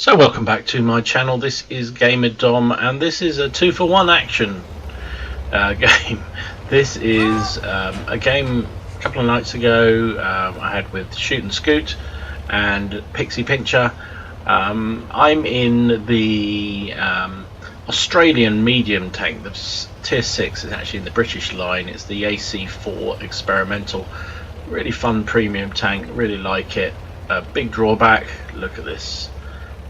So welcome back to my channel. This is Gamer Dom, and this is a 2-for-1 action game. This is a game a couple of nights ago I had with Shoot and Scoot and Pixie Pincher. I'm in the Australian medium tank. The tier 6 is actually in the British line. It's the AC4 Experimental. Really fun premium tank, really like it. Big drawback, look at this.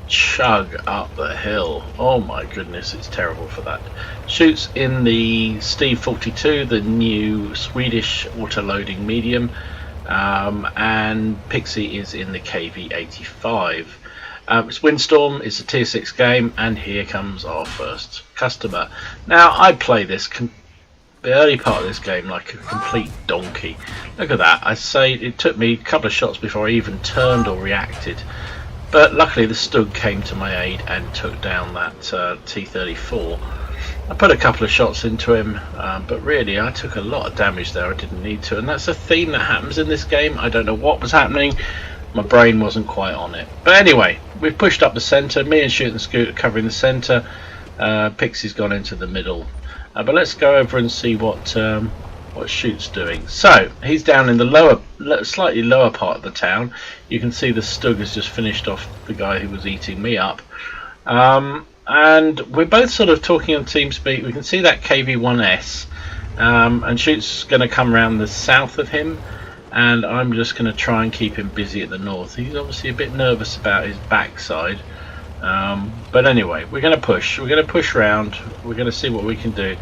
Chug up the hill. Oh my goodness, it's terrible for that. Shoots in the Strv42, the new Swedish autoloading medium, and Pixie is in the KV85. It's Windstorm, it's a tier 6 game, and here comes our first customer. Now I play this the early part of this game like a complete donkey. Look at that. I say it took me a couple of shots before I even turned or reacted. But luckily the Stug came to my aid and took down that T-34. I put a couple of shots into him, but really I took a lot of damage there. I didn't need to, and that's a theme that happens in this game. I don't know what was happening. My brain wasn't quite on it. But anyway, we've pushed up the centre. Me and Shoot and Scoot are covering the centre. Pixie's gone into the middle. But let's go over and see what Shoot's doing. So he's down in the slightly lower part of the town. You can see the Stug has just finished off the guy who was eating me up, and we're both sort of talking on TeamSpeak. We can see that KV1S, and Shoot's going to come around the south of him, and I'm just going to try and keep him busy at the north. He's obviously a bit nervous about his backside, but anyway, we're going to push. We're going to push round. We're going to see what we can do.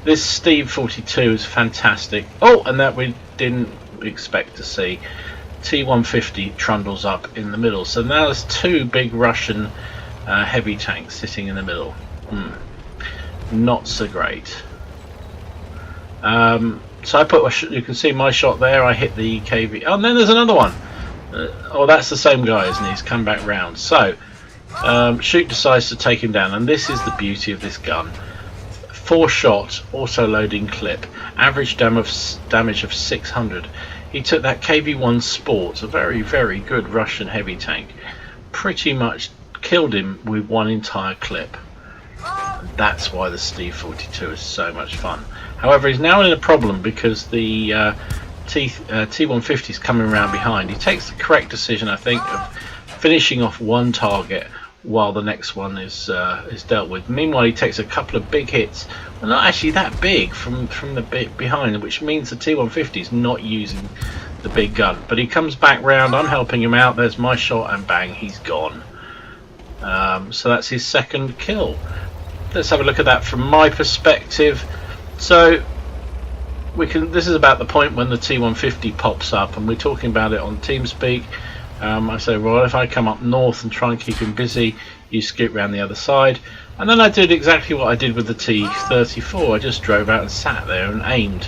This Strv42 is fantastic. Oh, and that we didn't expect to see. T-150 trundles up in the middle. So now there's two big Russian heavy tanks sitting in the middle. Not so great. So I put, you can see my shot there. I hit the KV. Oh, and then there's another one. Oh, that's the same guy, isn't he? He's come back round. So Shoot decides to take him down, and this is the beauty of this gun. 4-shot auto-loading clip, average damage of 600. He took that KV1 Sport, a very, very good Russian heavy tank, pretty much killed him with one entire clip. That's why the Strv42 is so much fun. However, he's now in a problem because the T150 is coming around behind. He takes the correct decision, I think, of finishing off one target while the next one is dealt with. Meanwhile, he takes a couple of big hits, well, not actually that big, from the bit behind, which means the T150 is not using the big gun. But he comes back round, I'm helping him out, there's my shot, and bang, he's gone. So that's his second kill. Let's have a look at that from my perspective. So this is about the point when the T150 pops up, and we're talking about it on TeamSpeak. I say, well, if I come up north and try and keep him busy, you skip round the other side. And then I did exactly what I did with the T-34. I just drove out and sat there and aimed.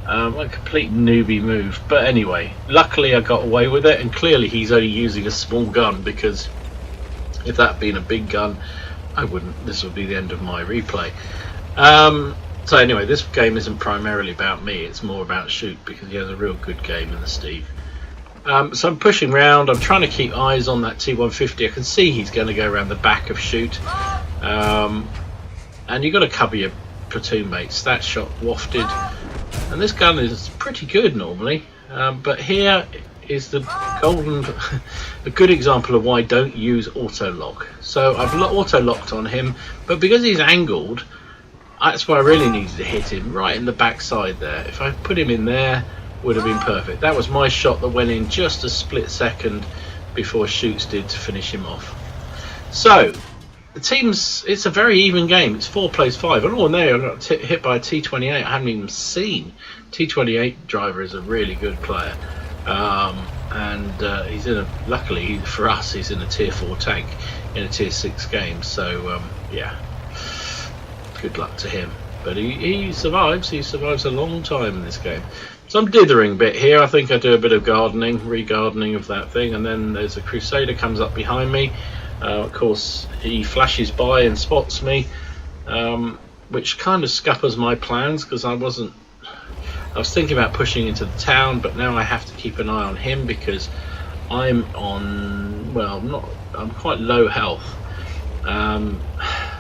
A complete newbie move. But anyway, luckily I got away with it, and clearly he's only using a small gun, because if that had been a big gun, I wouldn't. This would be the end of my replay. So anyway, this game isn't primarily about me. It's more about Shoot, because he has a real good game in the Steve. So I'm pushing round, I'm trying to keep eyes on that T-150. I can see he's going to go around the back of Shoot. And you've got to cover your platoon mates. That shot wafted. And this gun is pretty good normally. But here is the a good example of why I don't use auto-lock. So I've auto-locked on him, but because he's angled, that's why I really needed to hit him, right in the backside there. If I put him in there, would have been perfect. That was my shot that went in just a split second before Shoots did to finish him off. So the teams, it's a very even game. It's 4 plays 5. Oh no, I got hit by a T28 I haven't even seen. T28 driver is a really good player, and he's in a, luckily for us, he's in a tier 4 tank in a tier 6 game. So yeah, good luck to him. But he survives. He survives a long time in this game. So I'm dithering a bit here. I think I do a bit of gardening, re-gardening of that thing, and then there's a Crusader comes up behind me. Of course, he flashes by and spots me, which kind of scuppers my plans, because I was thinking about pushing into the town, but now I have to keep an eye on him because I'm on, well, I'm quite low health,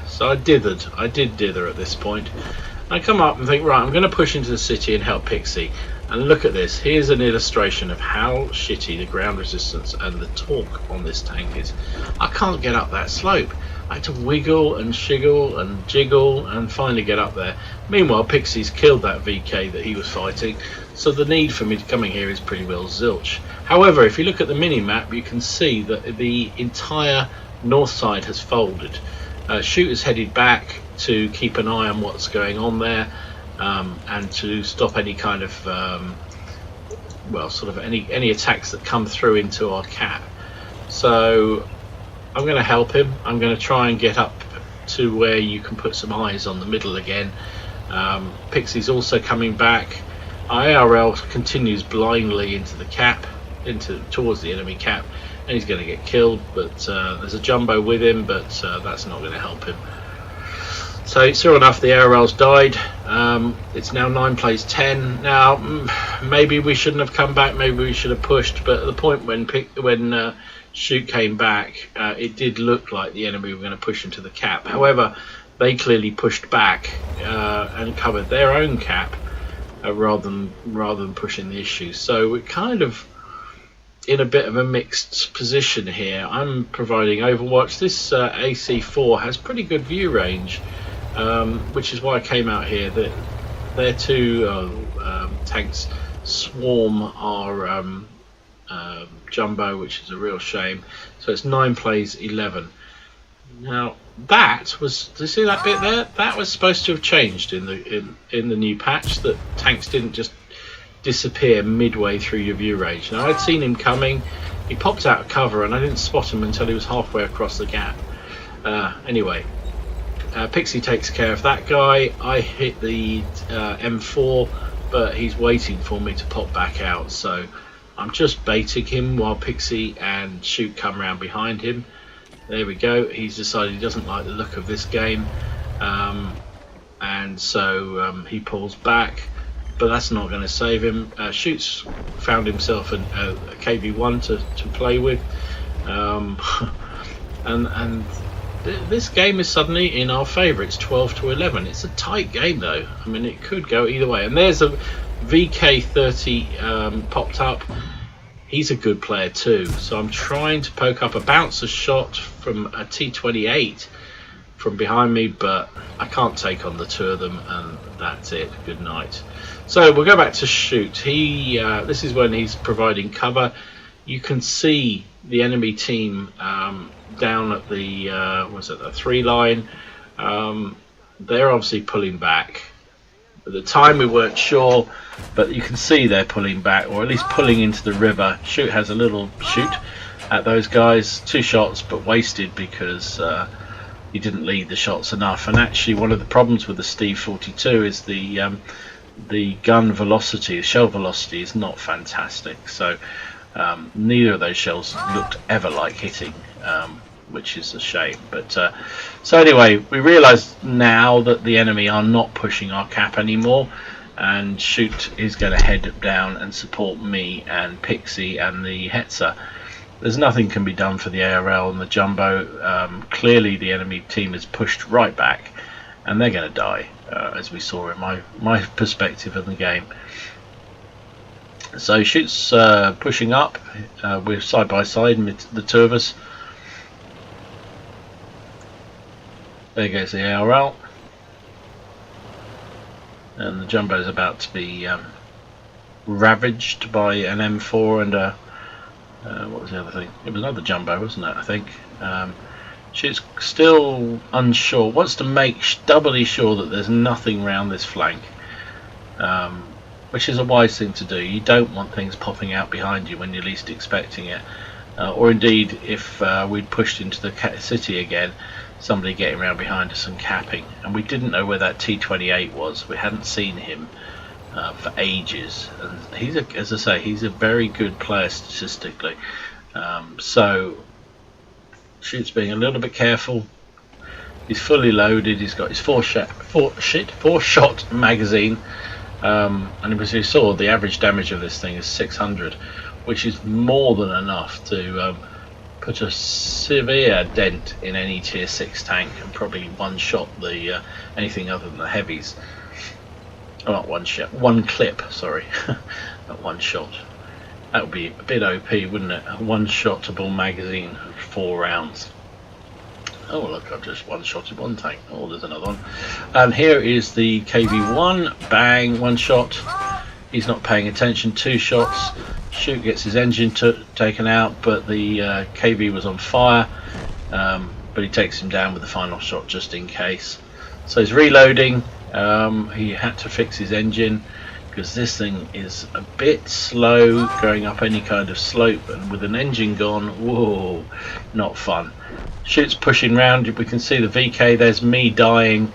so I did dither at this point. I come up and think, right, I'm going to push into the city and help Pixie. And look at this, here's an illustration of how shitty the ground resistance and the torque on this tank is. I can't get up that slope. I had to wiggle and shiggle and jiggle and finally get up there. Meanwhile, Pixie's killed that VK that he was fighting, so the need for me coming here is pretty well zilch. However, if you look at the mini-map, you can see that the entire north side has folded. Shooters headed back to keep an eye on what's going on there, and to stop any kind of well, sort of any attacks that come through into our cap. So I'm going to help him. I'm going to try and get up to where you can put some eyes on the middle again. Pixie's also coming back. IRL continues blindly into the cap, towards the enemy cap, and he's going to get killed, but there's a jumbo with him, but that's not going to help him. So sure enough, the ARL's died. It's now 9 plays 10. Now maybe we shouldn't have come back, maybe we should have pushed, but at the point when Shoot came back, it did look like the enemy were going to push into the cap. However, they clearly pushed back and covered their own cap rather than pushing the issue. So we're kind of in a bit of a mixed position here. I'm providing Overwatch. This AC4 has pretty good view range, which is why I came out here. Their two tanks swarm our jumbo, which is a real shame. So it's 9 plays 11. Now that was, do you see that bit there? That was supposed to have changed in the new patch, that tanks didn't just disappear midway through your view range. Now I'd seen him coming, he popped out of cover and I didn't spot him until he was halfway across the gap. Anyway, Pixie takes care of that guy. I hit the M4, but he's waiting for me to pop back out, so I'm just baiting him while Pixie and Shoot come around behind him. There we go, he's decided he doesn't like the look of this game, and so he pulls back, but that's not going to save him. Shoot's found himself a KV1 to play with, and this game is suddenly in our favour. It's 12-11. It's a tight game though. I mean, it could go either way. And there's a VK30 popped up. He's a good player too. So I'm trying to poke up a bouncer shot from a T28 from behind me, but I can't take on the two of them, and that's it. Good night. So we'll go back to Shoot. This is when he's providing cover. You can see the enemy team down at the the 3 line. They're obviously pulling back. At the time we weren't sure, but you can see they're pulling back, or at least pulling into the river. Shoot has a little shoot at those guys, 2 shots, but wasted because he didn't lead the shots enough. And actually, one of the problems with the Strv42 is the gun velocity, the shell velocity, is not fantastic. So neither of those shells looked ever like hitting, which is a shame. But so anyway, we realise now that the enemy are not pushing our cap anymore, and Shoot is going to head down and support me and Pixie and the Hetzer. There's nothing can be done for the ARL and the jumbo. Clearly the enemy team is pushed right back, and they're going to die, as we saw in my perspective of the game. So Shoot's pushing up. We're side by side, the two of us. There goes the ARL, and the jumbo is about to be ravaged by an M4 and a what was the other thing? It was another jumbo, wasn't it? I think. She's still unsure. Wants to make doubly sure that there's nothing around this flank, which is a wise thing to do. You don't want things popping out behind you when you're least expecting it, or indeed if we'd pushed into the city again, somebody getting around behind us and capping. And we didn't know where that T28 was. We hadn't seen him for ages, and he's as I say, he's a very good player statistically. So Shoot's being a little bit careful. He's fully loaded. He's got his four shot magazine, and as you saw, the average damage of this thing is 600. which is more than enough to put a severe dent in any tier 6 tank, and probably one shot the anything other than the heavies. Oh, not one shot, one clip, sorry. Not one shot. That would be a bit OP, wouldn't it? A one-shotable magazine of 4 rounds. Oh look, I've just one-shotted one tank. Oh, there's another one. And here is the KV1. Bang, one shot. He's not paying attention. 2 shots. Shoot gets his engine taken out, but the KV was on fire. But he takes him down with the final shot just in case. So he's reloading. He had to fix his engine because this thing is a bit slow going up any kind of slope, and with an engine gone, whoa, not fun. Shoot's pushing round. We can see the VK. There's me dying.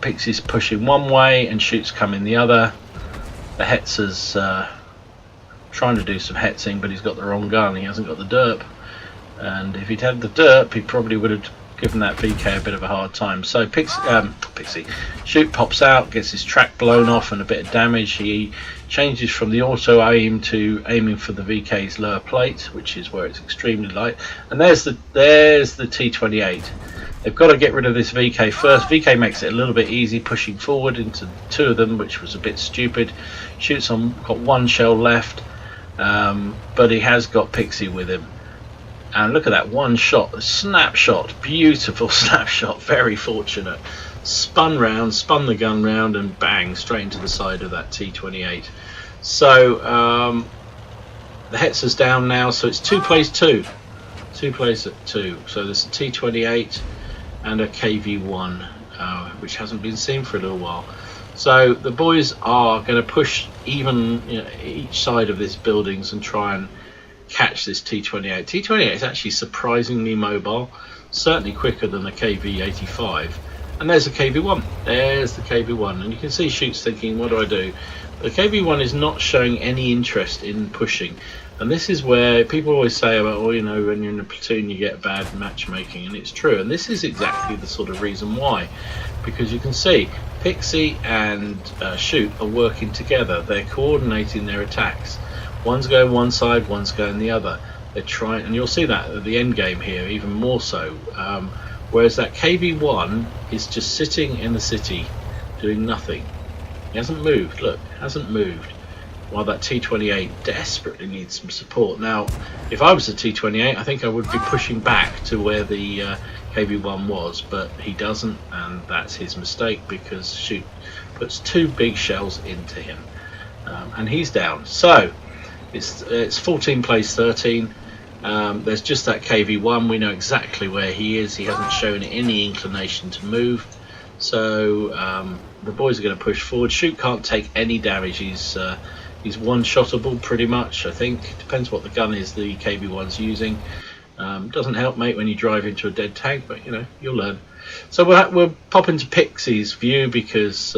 Pixie's pushing one way and Shoot's coming the other. The Hetzer's trying to do some hetzing, but he's got the wrong gun. He hasn't got the derp, and if he'd had the derp, he probably would have given that VK a bit of a hard time. So Pixie Shoot pops out, gets his track blown off and a bit of damage. He changes from the auto aim to aiming for the VK's lower plate, which is where it's extremely light. And there's the T28. They've got to get rid of this VK first. VK makes it a little bit easy, pushing forward into 2 of them, which was a bit stupid. Shoot's got 1 shell left, but he has got Pixie with him. And look at that one shot, a snapshot, beautiful snapshot, very fortunate. Spun the gun round and bang, straight into the side of that T28. So the Hetzer's down now, so it's 2 plays 2. 2 plays at 2. So there's a T28 and a KV1, which hasn't been seen for a little while. So the boys are going to push even each side of these buildings and try and catch this T28. T28 is actually surprisingly mobile, certainly quicker than the KV85. And there's the KV1. There's the KV1, and you can see Shoot's thinking, what do I do? The KV1 is not showing any interest in pushing, and this is where people always say about, when you're in a platoon you get bad matchmaking, and it's true. And this is exactly the sort of reason why, because you can see Pixie and Shoot are working together. They're coordinating their attacks. One's going one side, one's going the other. They're trying, and you'll see that at the end game here even more so. Whereas that KV1 is just sitting in the city doing nothing. He hasn't moved. Look, hasn't moved. While that T28 desperately needs some support. Now, if I was a T28, I think I would be pushing back to where the KV1 was, but he doesn't, and that's his mistake because Shoot puts 2 big shells into him, and he's down. So it's 14 plays 13. There's just that KV1. We know exactly where he is. He hasn't shown any inclination to move. So the boys are going to push forward. Shoot can't take any damage. He's one-shottable pretty much, I think. Depends what the gun is the KV1's using. Doesn't help, mate, when you drive into a dead tank, but you'll learn. So we'll pop into Pixie's view because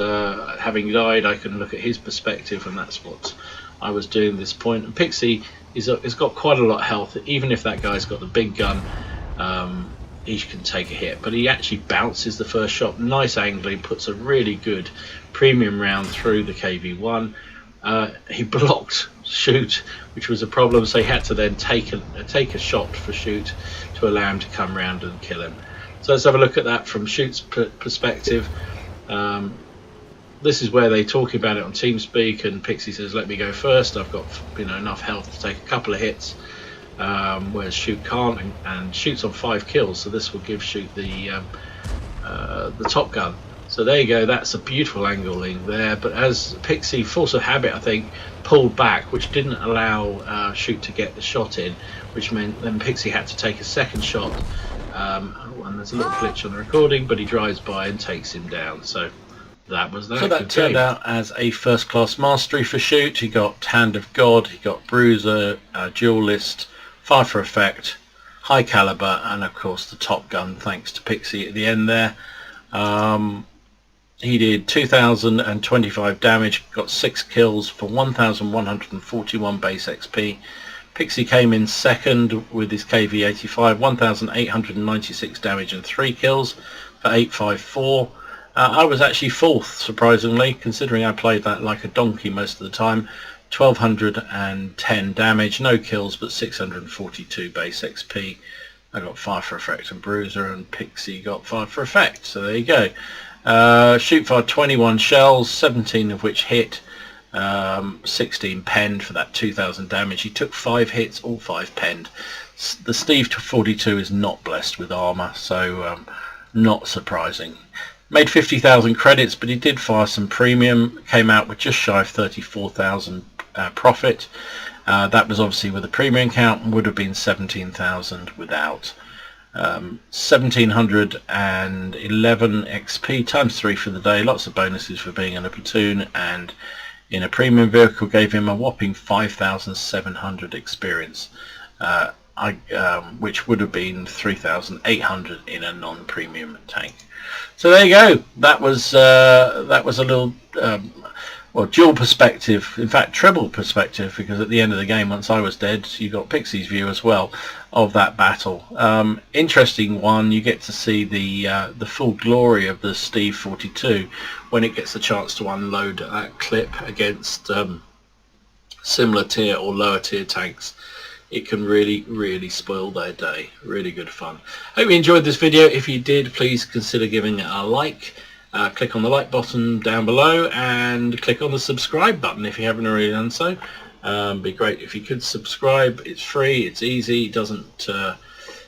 having died, I can look at his perspective, and that's what I was doing at this point. And Pixie has got quite a lot of health. Even if that guy's got the big gun, he can take a hit, but he actually bounces the first shot. Nice angling, puts a really good premium round through the KV1. He blocked Shoot, which was a problem, so he had to then take a shot for Shoot to allow him to come round and kill him. So let's have a look at that from Shoot's perspective. This is where they talk about it on TeamSpeak, and Pixie says, let me go first, I've got enough health to take a couple of hits, whereas Shoot can't, and Shoot's on 5 kills, so this will give Shoot the top gun. So there you go, that's a beautiful angling there, but as Pixie, force of habit I think, pulled back, which didn't allow Shoot to get the shot in, which meant then Pixie had to take a second shot, and there's a little glitch on the recording, but he drives by and takes him down. So that was that. So that turned out as a first-class mastery for Shoot. He got Hand of God, he got Bruiser, Duelist, Fire for Effect, High Caliber, and of course the Top Gun, thanks to Pixie at the end there. He did 2,025 damage, got 6 kills for 1,141 base XP. Pixie came in second with his KV85, 1,896 damage and 3 kills for 854. I was actually fourth, surprisingly, considering I played that like a donkey most of the time. 1210 damage, no kills, but 642 base XP. I got 5 for effect, and Bruiser and Pixie got 5 for effect. So there you go. Shoot fired 21 shells, 17 of which hit, 16 penned for that 2000 damage. He took 5 hits, all 5 penned. The Strv42 is not blessed with armor, so not surprising. Made 50,000 credits, but he did fire some premium. Came out with just shy of 34,000 profit. That was obviously with a premium count, and would have been 17,000 without. 1711 XP times 3 for the day. Lots of bonuses for being in a platoon, and in a premium vehicle gave him a whopping 5,700 experience, which would have been 3,800 in a non-premium tank. So there you go. That was a little well, dual perspective, in fact triple perspective, because at the end of the game, once I was dead, you got Pixie's view as well of that battle. Interesting one. You get to see the full glory of the Strv42 when it gets a chance to unload that clip against similar tier or lower tier tanks. It can really spoil their day. Really good fun. Hope you enjoyed this video. If you did, please consider giving it a like. Click on the like button down below and click on the subscribe button if you haven't already done so. Be great if you could subscribe. It's free, it's easy, it doesn't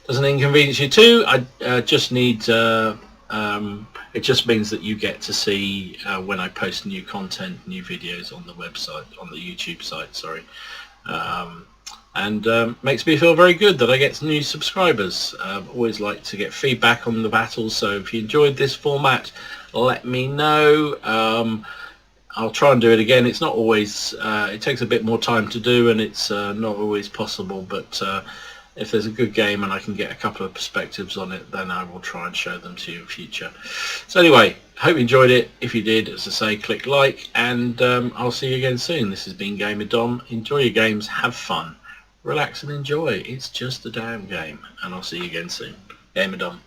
inconvenience you too. I just need it just means that you get to see when I post new content, new videos on the website, on the YouTube site, sorry. And makes me feel very good that I get some new subscribers. Always like to get feedback on the battles, so if you enjoyed this format, let me know. I'll try and do it again. It's not always, it takes a bit more time to do, and it's not always possible, but if there's a good game and I can get a couple of perspectives on it, then I will try and show them to you in future. So anyway, hope you enjoyed it. If you did, as I say, click like, and I'll see you again soon. This has been Gamer Dom. Enjoy your games, have fun, relax and enjoy. It's just a damn game, and I'll see you again soon. Gamer Dom.